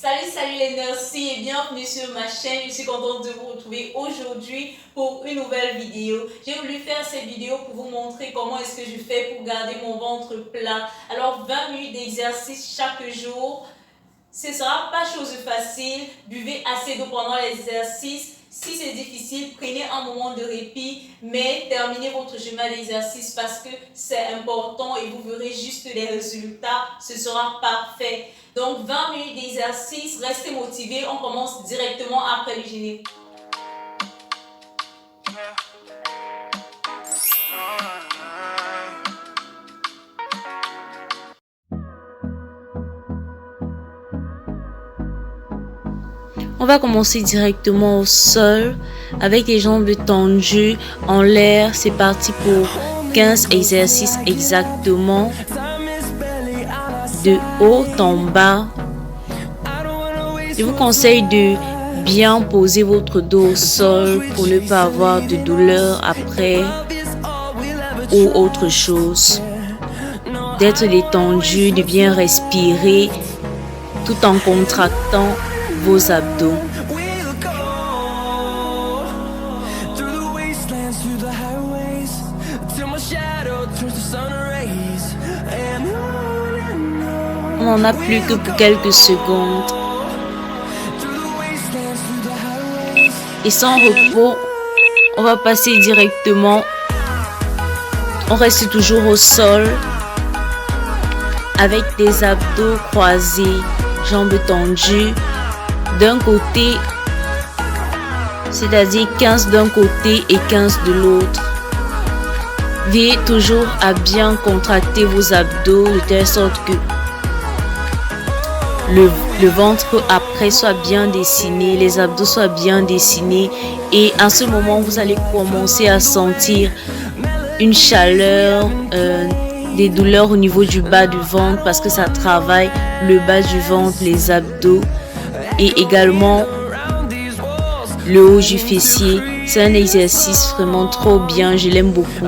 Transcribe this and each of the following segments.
Salut les merci et bienvenue sur ma chaîne. Je suis contente de vous retrouver aujourd'hui pour une nouvelle vidéo. J'ai voulu faire cette vidéo pour vous montrer comment est-ce que je fais pour garder mon ventre plat. Alors 20 minutes d'exercice chaque jour. Ce ne sera pas chose facile. Buvez assez d'eau pendant l'exercice. Si c'est difficile, prenez un moment de répit, mais terminez votre chemin d'exercice parce que c'est important et vous verrez juste les résultats. Ce sera parfait. Donc 20 minutes d'exercice, restez motivés. On commence directement après le générique. On va commencer directement au sol avec les jambes tendues en l'air. C'est parti pour 15 exercices exactement. De haut en bas. Je vous conseille de bien poser votre dos au sol pour ne pas avoir de douleur après ou autre chose. D'être détendu, de bien respirer tout en contractant vos abdos. On n'en a plus que pour quelques secondes. Et sans repos, on va passer directement. On reste toujours au sol avec des abdos croisés, jambes tendues. D'un côté, c'est-à-dire 15 d'un côté et 15 de l'autre. Veillez toujours à bien contracter vos abdos de telle sorte que le ventre après soit bien dessiné, les abdos soient bien dessinés et à ce moment vous allez commencer à sentir une chaleur, des douleurs au niveau du bas du ventre parce que ça travaille le bas du ventre, les abdos et également le haut du fessier. C'est un exercice vraiment trop bien, je l'aime beaucoup.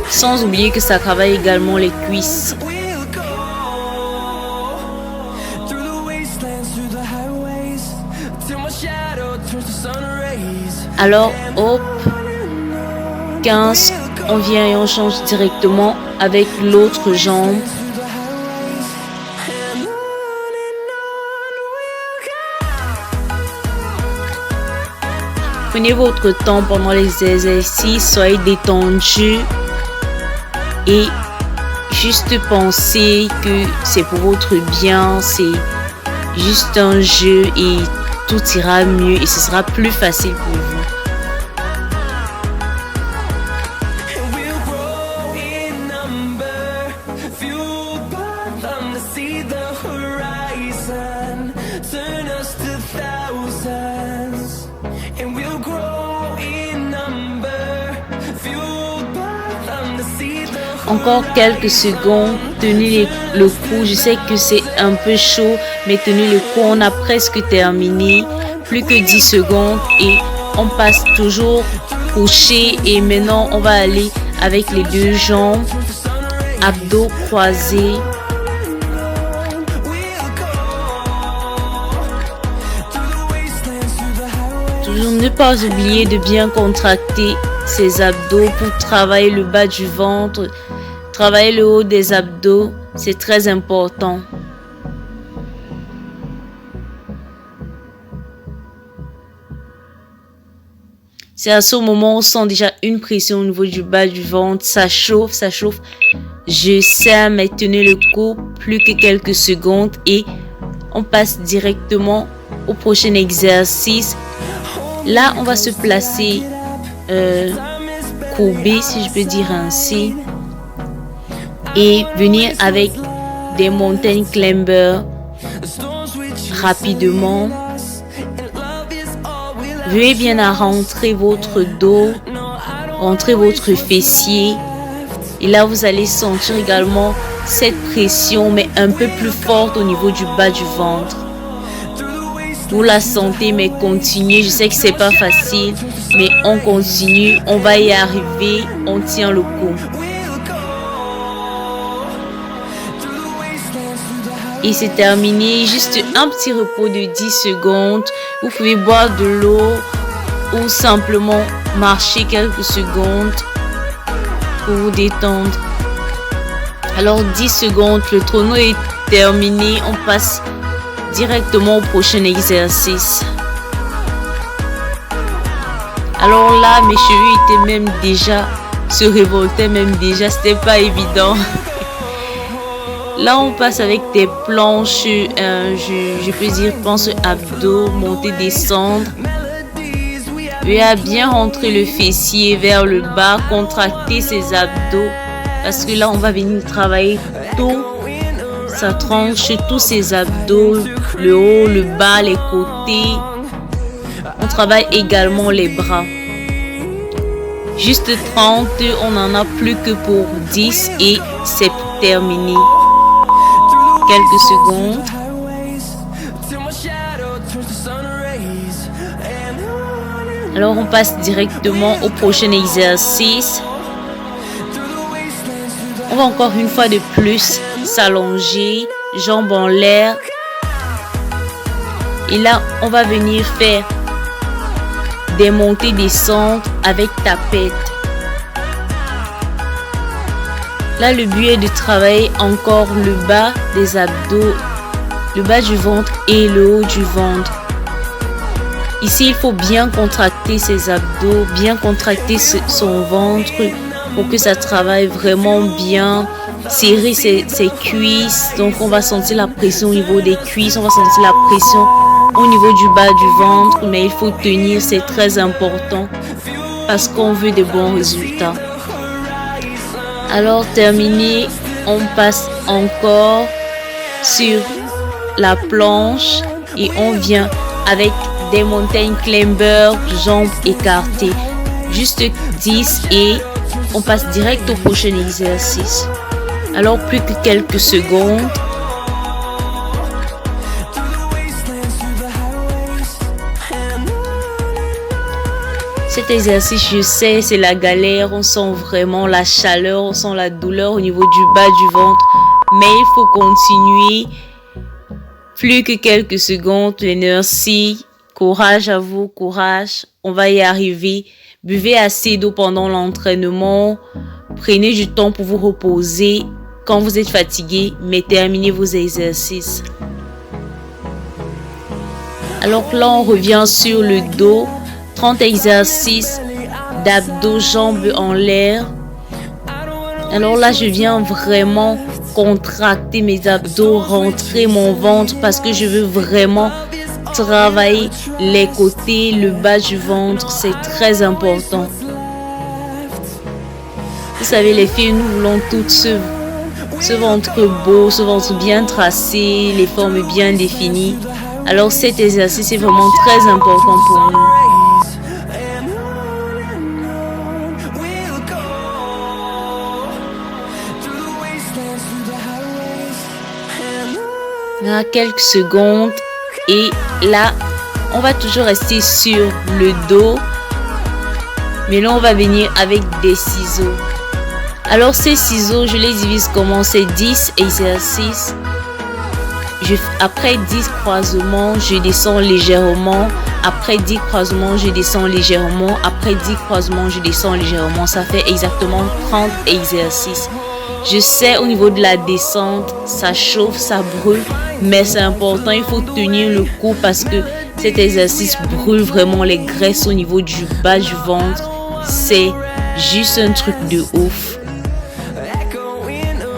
Sans oublier que ça travaille également les cuisses. Alors, hop, 15, on vient et on change directement avec l'autre jambe. Prenez votre temps pendant les exercices, soyez détendus et juste pensez que c'est pour votre bien, c'est juste un jeu et tout ira mieux et ce sera plus facile pour vous. Encore quelques secondes, tenez le coup. Je sais que c'est un peu chaud, mais tenez le coup. On a presque terminé. Plus que 10 secondes et on passe toujours couché. Et maintenant, on va aller avec les deux jambes, abdos croisés. Toujours ne pas oublier de bien contracter ses abdos pour travailler le bas du ventre. Travailler le haut des abdos, c'est très important. C'est à ce moment où on sent déjà une pression au niveau du bas du ventre. Ça chauffe, ça chauffe. Je serre, mais tenez le coup. Plus que quelques secondes et on passe directement au prochain exercice. Là, on va se placer courbé, si je peux dire ainsi. Et venir avec des mountain climbers rapidement. Veuillez bien à rentrer votre dos, rentrer votre fessier. Et là, vous allez sentir également cette pression, mais un peu plus forte au niveau du bas du ventre. Vous la sentez, mais continuez. Je sais que c'est pas facile, mais on continue. On va y arriver. On tient le coup. Et c'est terminé. Juste un petit repos de 10 secondes. Vous pouvez boire de l'eau ou simplement marcher quelques secondes pour vous détendre. Alors 10 secondes, le chrono est terminé. On passe directement au prochain exercice. Alors là, mes cheveux étaient même déjà, se révoltaient même déjà, c'était pas évident. Là, on passe avec des planches, je peux dire planches abdos, monter, descendre. Et à bien rentrer le fessier vers le bas, contracter ses abdos. Parce que là, on va venir travailler tout, sa tranche, tous ses abdos, le haut, le bas, les côtés. On travaille également les bras. Juste 30, on n'en a plus que pour 10 et c'est terminé. Quelques secondes. Alors on passe directement au prochain exercice. On va encore une fois de plus s'allonger, jambes en l'air. Et là, on va venir faire des montées, descentes avec tapette. Là, le but est de travailler encore le bas des abdos, le bas du ventre et le haut du ventre. Ici, il faut bien contracter ses abdos, bien contracter son ventre pour que ça travaille vraiment bien. Serrer ses cuisses. Donc, on va sentir la pression au niveau des cuisses. On va sentir la pression au niveau du bas du ventre. Mais il faut tenir, c'est très important parce qu'on veut de bons résultats. Alors, terminé, on passe encore sur la planche et on vient avec des mountain climbers, jambes écartées. Juste 10 et on passe direct au prochain exercice. Alors, plus que quelques secondes. Cet exercice, je sais, c'est la galère. On sent vraiment la chaleur, on sent la douleur au niveau du bas du ventre. Mais il faut continuer. Plus que quelques secondes, l'énergie. Courage à vous, courage. On va y arriver. Buvez assez d'eau pendant l'entraînement. Prenez du temps pour vous reposer quand vous êtes fatigué, mais terminez vos exercices. Alors là, on revient sur le dos. 30 exercices d'abdos, jambes en l'air. Alors là, je viens vraiment contracter mes abdos, rentrer mon ventre parce que je veux vraiment travailler les côtés, le bas du ventre. C'est très important. Vous savez, les filles, nous voulons toutes ce ventre beau, ce ventre bien tracé, les formes bien définies. Alors cet exercice est vraiment très important pour nous. Là, quelques secondes et là, on va toujours rester sur le dos. Mais là, on va venir avec des ciseaux. Alors ces ciseaux, je les divise comment? C'est 10 exercices. Après 10 croisements, je descends légèrement. Après 10 croisements, je descends légèrement. Après 10 croisements, je descends légèrement. Ça fait exactement 30 exercices. Je sais au niveau de la descente, ça chauffe, ça brûle. Mais c'est important, il faut tenir le coup parce que cet exercice brûle vraiment les graisses au niveau du bas du ventre. C'est juste un truc de ouf.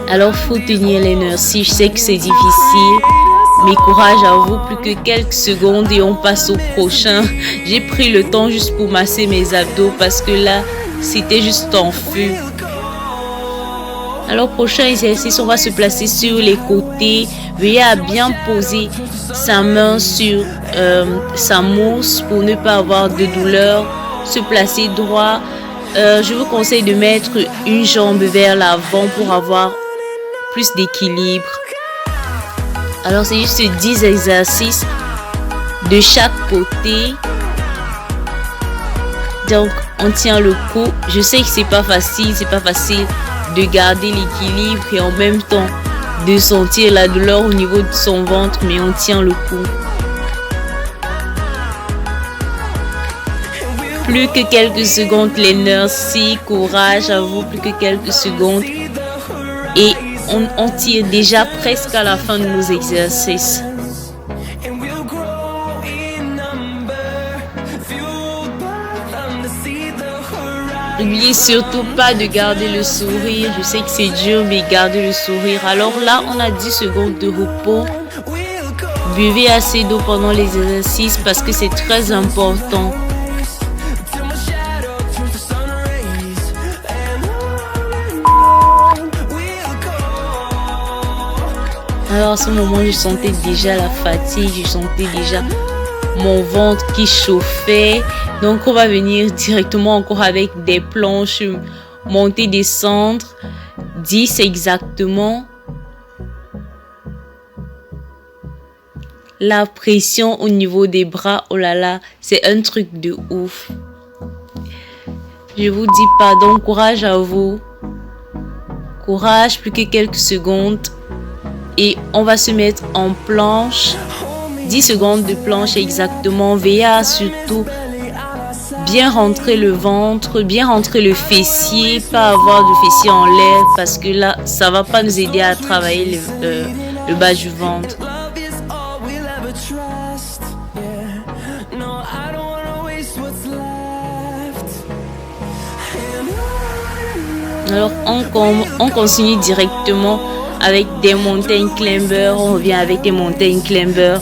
Alors, il faut tenir l'énergie. Je sais que c'est difficile. Mais courage à vous, plus que quelques secondes et on passe au prochain. J'ai pris le temps juste pour masser mes abdos parce que là, c'était juste en feu. Alors, prochain exercice, on va se placer sur les côtés. Veuillez à bien poser sa main sur sa mousse pour ne pas avoir de douleur. Se placer droit. Je vous conseille de mettre une jambe vers l'avant pour avoir plus d'équilibre. Alors, c'est juste 10 exercices de chaque côté. Donc, on tient le coup. Je sais que c'est pas facile de garder l'équilibre et en même temps de sentir la douleur au niveau de son ventre, mais on tient le coup. Plus que quelques secondes, les nurses, courage à vous, plus que quelques secondes. Et on tire déjà presque à la fin de nos exercices. N'oubliez surtout pas de garder le sourire. Je sais que c'est dur, mais gardez le sourire. Alors là, on a 10 secondes de repos. Buvez assez d'eau pendant les exercices parce que c'est très important. Alors à ce moment, je sentais déjà la fatigue, je sentais déjà mon ventre qui chauffait. Donc on va venir directement encore avec des planches, monter, descendre, 10 exactement. La pression au niveau des bras, oh là là, c'est un truc de ouf. Je vous dis pardon, courage à vous. Courage, plus que quelques secondes. Et on va se mettre en planche. 10 secondes de planche exactement. Veillez à surtout bien rentrer le ventre, bien rentrer le fessier, pas avoir de fessier en l'air parce que là, ça va pas nous aider à travailler le bas du ventre. Alors on continue directement avec des mountain climbers. On revient avec des mountain climbers.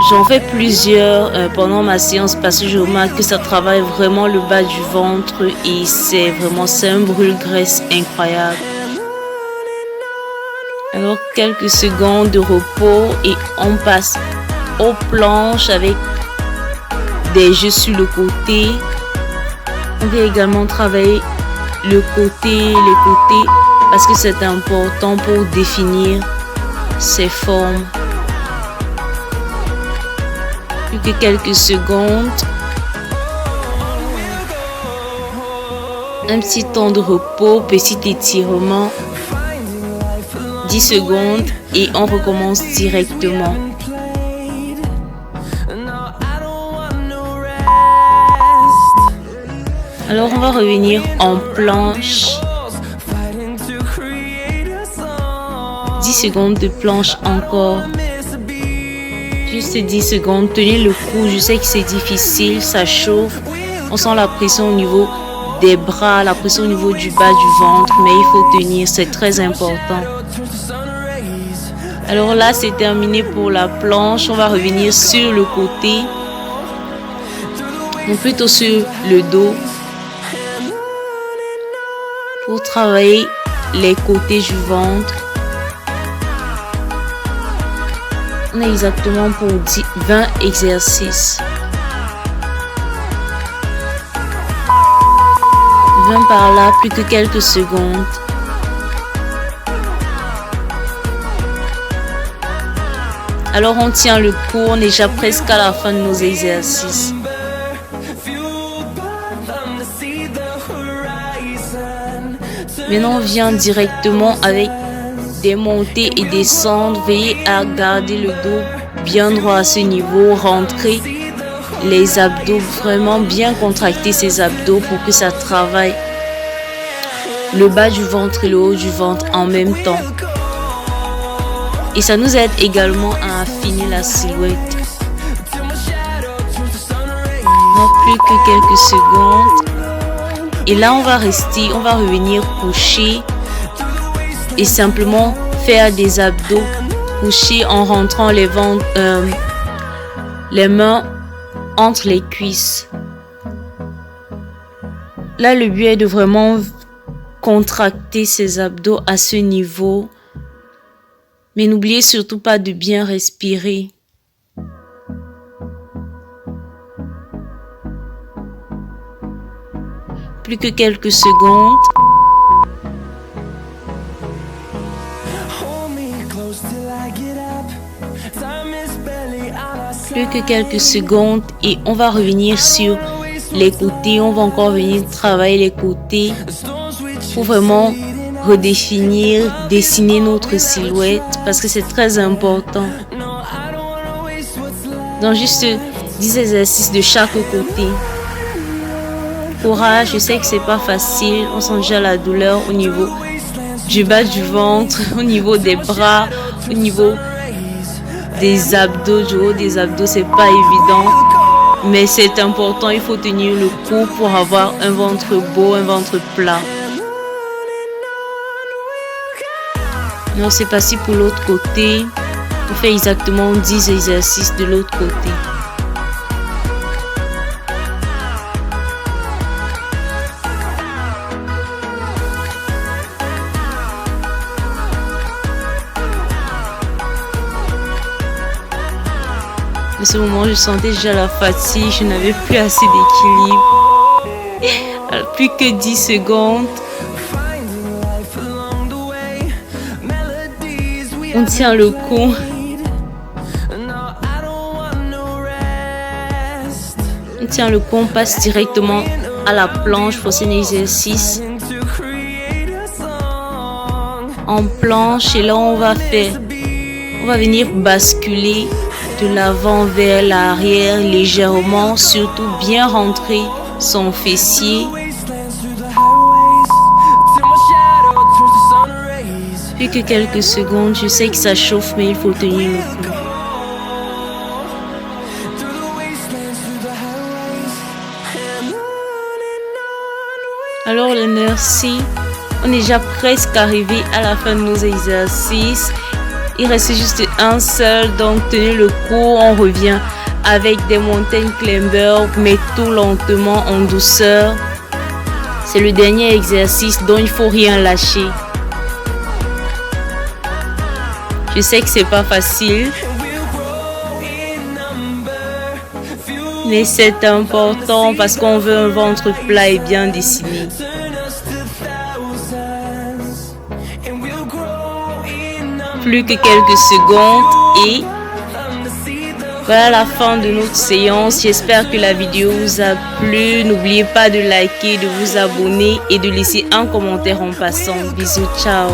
J'en fais plusieurs pendant ma séance parce que je remarque que ça travaille vraiment le bas du ventre et c'est un brûle-graisse incroyable. Alors quelques secondes de repos et on passe aux planches avec des jeux sur le côté. On va également travailler le côté, parce que c'est important pour définir ses formes. Plus que quelques secondes. Un petit temps de repos, petit étirement. 10 secondes et on recommence directement. Alors on va revenir en planche. 10 secondes de planche encore. Juste 10 secondes. Tenez le coup. Je sais que c'est difficile. Ça chauffe. On sent la pression au niveau des bras, la pression au niveau du bas du ventre. Mais il faut tenir. C'est très important. Alors là, c'est terminé pour la planche. On va revenir sur le côté. Donc plutôt sur le dos. Pour travailler les côtés du ventre. On est exactement pour 20 exercices. 20 par là, plus que quelques secondes. Alors on tient le coup, on est déjà presque à la fin de nos exercices. Maintenant, on vient directement avec des montées et descendre. Veillez à garder le dos bien droit à ce niveau. Rentrer les abdos, vraiment bien contracter ces abdos pour que ça travaille le bas du ventre et le haut du ventre en même temps. Et ça nous aide également à affiner la silhouette. Donc, plus que quelques secondes. Et là, on va revenir coucher et simplement faire des abdos couchés en rentrant les mains entre les cuisses. Là, le but est de vraiment contracter ses abdos à ce niveau. Mais n'oubliez surtout pas de bien respirer. Plus que quelques secondes. Plus que quelques secondes et on va revenir sur les côtés. On va encore venir travailler les côtés pour vraiment redéfinir, dessiner notre silhouette parce que c'est très important. Donc juste 10 exercices de chaque côté. Courage, je sais que c'est pas facile, on sent déjà la douleur au niveau du bas du ventre, au niveau des bras, au niveau des abdos, du haut des abdos, c'est pas évident. Mais c'est important, il faut tenir le coup pour avoir un ventre beau, un ventre plat. Non, c'est parti pour l'autre côté. On fait exactement 10 exercices de l'autre côté. À ce moment, je sentais déjà la fatigue, je n'avais plus assez d'équilibre. Plus que 10 secondes. On tient le coup. On tient le coup, on passe directement à la planche pour cet exercice. En planche, et là on va venir basculer de l'avant vers l'arrière légèrement, surtout bien rentrer son fessier. Plus que quelques secondes, je sais que ça chauffe, mais il faut tenir le coup. Alors le merci, on est déjà presque arrivé à la fin de nos exercices. Il reste juste un seul, donc tenez le coup, on revient avec des mountain climbers, mais tout lentement en douceur. C'est le dernier exercice dont il faut rien lâcher. Je sais que c'est pas facile, mais c'est important parce qu'on veut un ventre plat et bien dessiné. Plus que quelques secondes et voilà la fin de notre séance. J'espère que la vidéo vous a plu. N'oubliez pas de liker, de vous abonner et de laisser un commentaire en passant. Bisous, ciao.